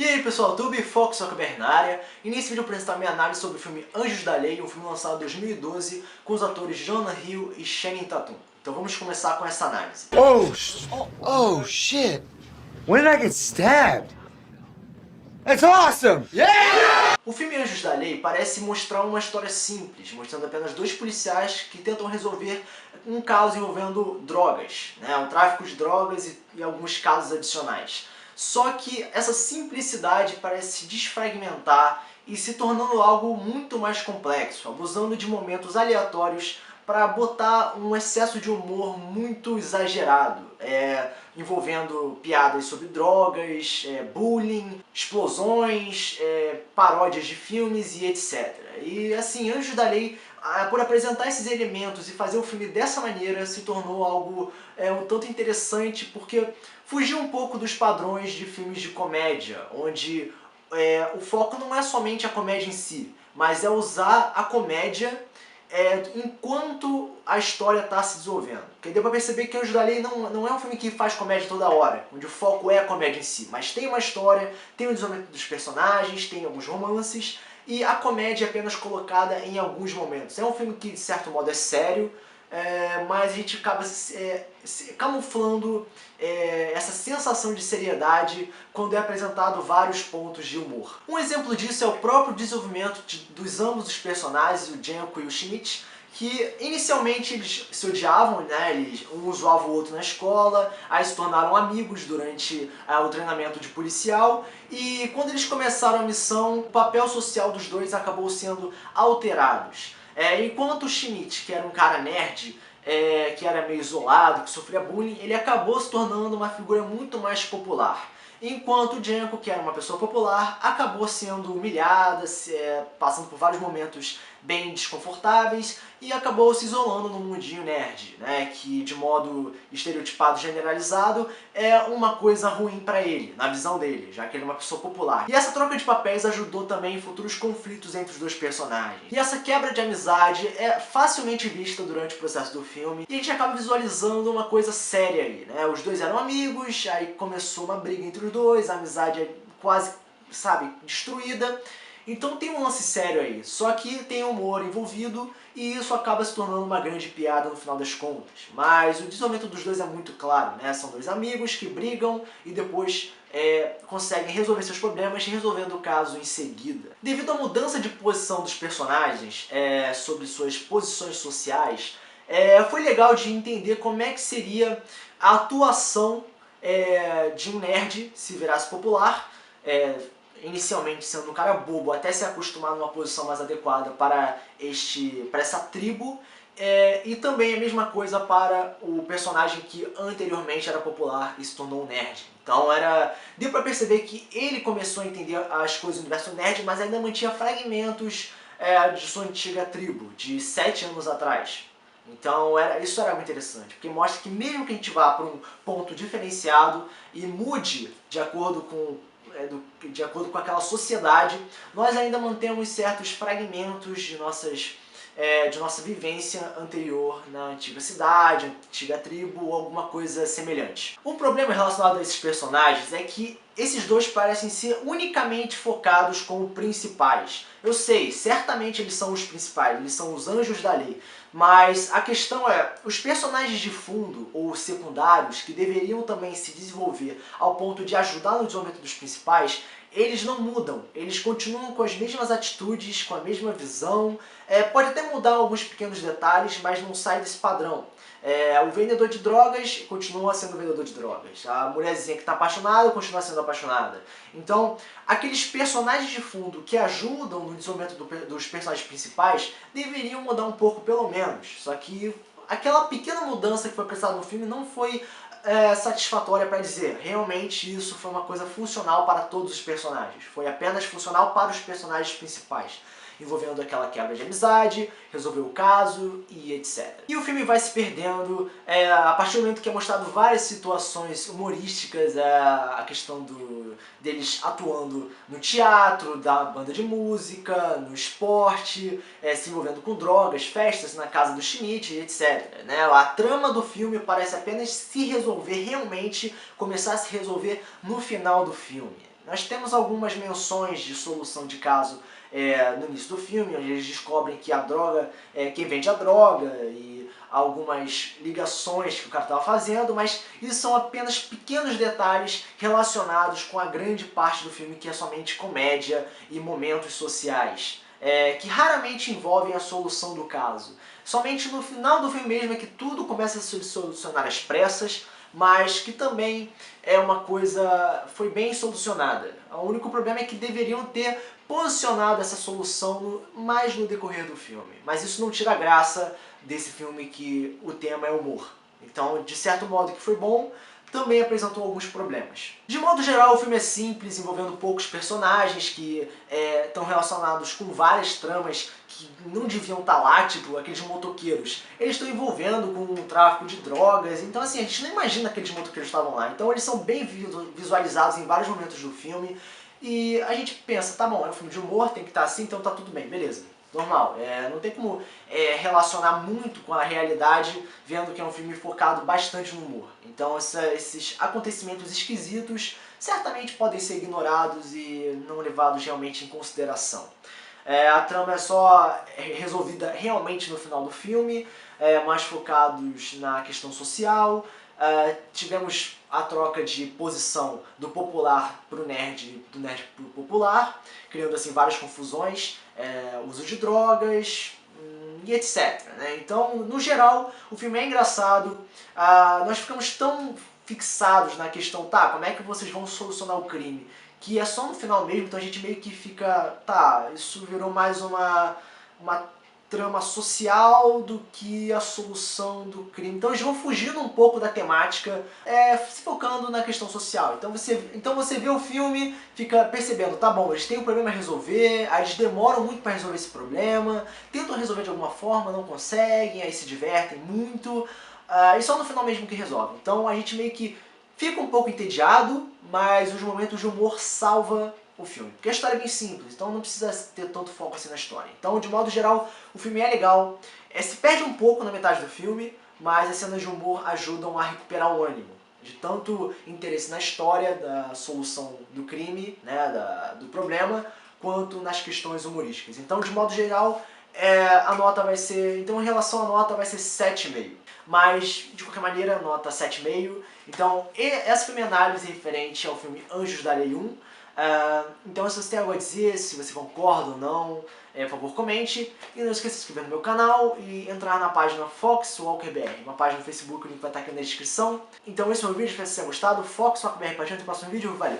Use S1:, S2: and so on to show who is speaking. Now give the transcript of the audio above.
S1: E aí pessoal, tudo bem? Fox Zuckerberg na área. E nesse vídeo eu vou apresentar minha análise sobre o filme Anjos da Lei, um filme lançado em 2012 com os atores Jonah Hill e Channing Tatum. Então vamos começar com essa análise.
S2: Oh shit! When did I get stabbed? That's awesome! Yeah!
S1: O filme Anjos da Lei parece mostrar uma história simples, mostrando apenas dois policiais que tentam resolver um caso envolvendo drogas, o tráfico de drogas e alguns casos adicionais. Só que essa simplicidade parece se desfragmentar e se tornando algo muito mais complexo, abusando de momentos aleatórios para botar um excesso de humor muito exagerado, envolvendo piadas sobre drogas, bullying, explosões, paródias de filmes e etc. E assim, Anjos da Lei, por apresentar esses elementos e fazer o filme dessa maneira, se tornou algo um tanto interessante, porque fugiu um pouco dos padrões de filmes de comédia, onde o foco não é somente a comédia em si, mas é usar a comédia enquanto a história está se desenvolvendo. Porque deu pra perceber que Anjos da Lei não é um filme que faz comédia toda hora, onde o foco é a comédia em si, mas tem uma história, tem o desenvolvimento dos personagens, tem alguns romances, e a comédia é apenas colocada em alguns momentos. É um filme que, de certo modo, é sério, mas a gente acaba camuflando essa sensação de seriedade quando é apresentado vários pontos de humor. Um exemplo disso é o próprio desenvolvimento dos ambos os personagens, o Jenko e o Schmidt, que inicialmente eles se odiavam, um zoava o outro na escola, aí se tornaram amigos durante o treinamento de policial, e quando eles começaram a missão, o papel social dos dois acabou sendo alterado. Enquanto o Schmidt, que era um cara nerd, que era meio isolado, que sofria bullying, ele acabou se tornando uma figura muito mais popular. Enquanto o Jenko, que era uma pessoa popular, acabou sendo humilhada, passando por vários momentos bem desconfortáveis e acabou se isolando no mundinho nerd, que de modo estereotipado, generalizado, é uma coisa ruim pra ele, na visão dele, já que ele é uma pessoa popular. E essa troca de papéis ajudou também em futuros conflitos entre os dois personagens. E essa quebra de amizade é facilmente vista durante o processo do filme, e a gente acaba visualizando uma coisa séria aí, Os dois eram amigos, aí começou uma briga entre os dois, a amizade é quase, destruída. Então tem um lance sério aí, só que tem humor envolvido e isso acaba se tornando uma grande piada no final das contas. Mas o desenvolvimento dos dois é muito claro, São dois amigos que brigam e depois conseguem resolver seus problemas, resolvendo o caso em seguida. Devido à mudança de posição dos personagens sobre suas posições sociais, foi legal de entender como é que seria a atuação de um nerd se virasse popular, inicialmente sendo um cara bobo, até se acostumar numa posição mais adequada para essa tribo, e também a mesma coisa para o personagem que anteriormente era popular e se tornou um nerd. Então deu pra perceber que ele começou a entender as coisas do universo nerd, mas ainda mantinha fragmentos de sua antiga tribo, de 7 anos atrás. Então isso era muito interessante, porque mostra que mesmo que a gente vá para um ponto diferenciado e mude de acordo com aquela sociedade, nós ainda mantemos certos fragmentos de nossa vivência anterior na antiga cidade, antiga tribo ou alguma coisa semelhante. Um problema relacionado a esses personagens é que esses dois parecem ser unicamente focados como principais. Eu sei, certamente eles são os principais, eles são os anjos da lei, mas a questão é, os personagens de fundo ou secundários que deveriam também se desenvolver ao ponto de ajudar no desenvolvimento dos principais, eles não mudam, eles continuam com as mesmas atitudes, com a mesma visão, pode até mudar alguns pequenos detalhes, mas não sai desse padrão. O vendedor de drogas continua sendo vendedor de drogas, a mulherzinha que está apaixonada continua sendo apaixonada. Então, aqueles personagens de fundo que ajudam no desenvolvimento dos personagens principais deveriam mudar um pouco pelo menos, só que aquela pequena mudança que foi apresentada no filme não foi satisfatória para dizer realmente isso foi uma coisa funcional para todos os personagens, foi apenas funcional para os personagens principais, envolvendo aquela quebra de amizade, resolver o caso e etc. E o filme vai se perdendo a partir do momento que é mostrado várias situações humorísticas, a questão deles atuando no teatro, da banda de música, no esporte, se envolvendo com drogas, festas na casa do Schmidt, etc. A trama do filme parece apenas se resolver realmente, começar a se resolver no final do filme. Nós temos algumas menções de solução de caso no início do filme, onde eles descobrem que a droga, quem vende a droga e algumas ligações que o cara estava fazendo, mas isso são apenas pequenos detalhes relacionados com a grande parte do filme, que é somente comédia e momentos sociais, que raramente envolvem a solução do caso. Somente no final do filme mesmo é que tudo começa a se solucionar às pressas, mas que também é uma coisa, foi bem solucionada. O único problema é que deveriam ter posicionado essa solução mais no decorrer do filme. Mas isso não tira a graça desse filme, que o tema é humor. Então, de certo modo que foi bom, também apresentou alguns problemas. De modo geral, o filme é simples, envolvendo poucos personagens que estão relacionados com várias tramas que não deviam estar lá, tipo aqueles motoqueiros. Eles estão envolvendo com o tráfico de drogas, então assim, a gente não imagina que aqueles motoqueiros estavam lá. Então eles são bem visualizados em vários momentos do filme e a gente pensa, tá bom, é um filme de humor, tem que estar assim, então tá tudo bem, beleza. Normal, não tem como relacionar muito com a realidade, vendo que é um filme focado bastante no humor. Então esses acontecimentos esquisitos certamente podem ser ignorados e não levados realmente em consideração. A trama é só resolvida realmente no final do filme, mais focados na questão social. Tivemos a troca de posição do popular pro nerd, do nerd pro popular, criando assim várias confusões, uso de drogas e etc. Né? Então, no geral, o filme é engraçado. Nós ficamos tão fixados na questão, tá, como é que vocês vão solucionar o crime? Que é só no final mesmo, então a gente meio que fica, tá, isso virou mais uma trama social do que a solução do crime. Então eles vão fugindo um pouco da temática, se focando na questão social. Então você vê o filme, fica percebendo, tá bom, eles têm um problema a resolver, aí eles demoram muito para resolver esse problema, tentam resolver de alguma forma, não conseguem, aí se divertem muito, e só no final mesmo que resolvem. Então a gente meio que fica um pouco entediado, mas os momentos de humor salva o filme. Porque a história é bem simples, então não precisa ter tanto foco assim na história. Então, de modo geral, o filme é legal. Se perde um pouco na metade do filme, mas as cenas de humor ajudam a recuperar o ânimo. De tanto interesse na história, da solução do crime, né, do problema, quanto nas questões humorísticas. Então, de modo geral, a nota vai ser... Então, em relação à nota, vai ser 7,5. Mas, de qualquer maneira, nota 7,5. Então, essa foi minha análise referente ao filme Anjos da Lei 1. Então, se você tem algo a dizer, se você concorda ou não, por favor, comente. E não esqueça de se inscrever no meu canal e entrar na página Fox Walker BR, uma página no Facebook, o link vai estar aqui na descrição. Então, esse foi o vídeo, espero que vocês tenham gostado. Fox Walker BR, até o próximo vídeo, valeu!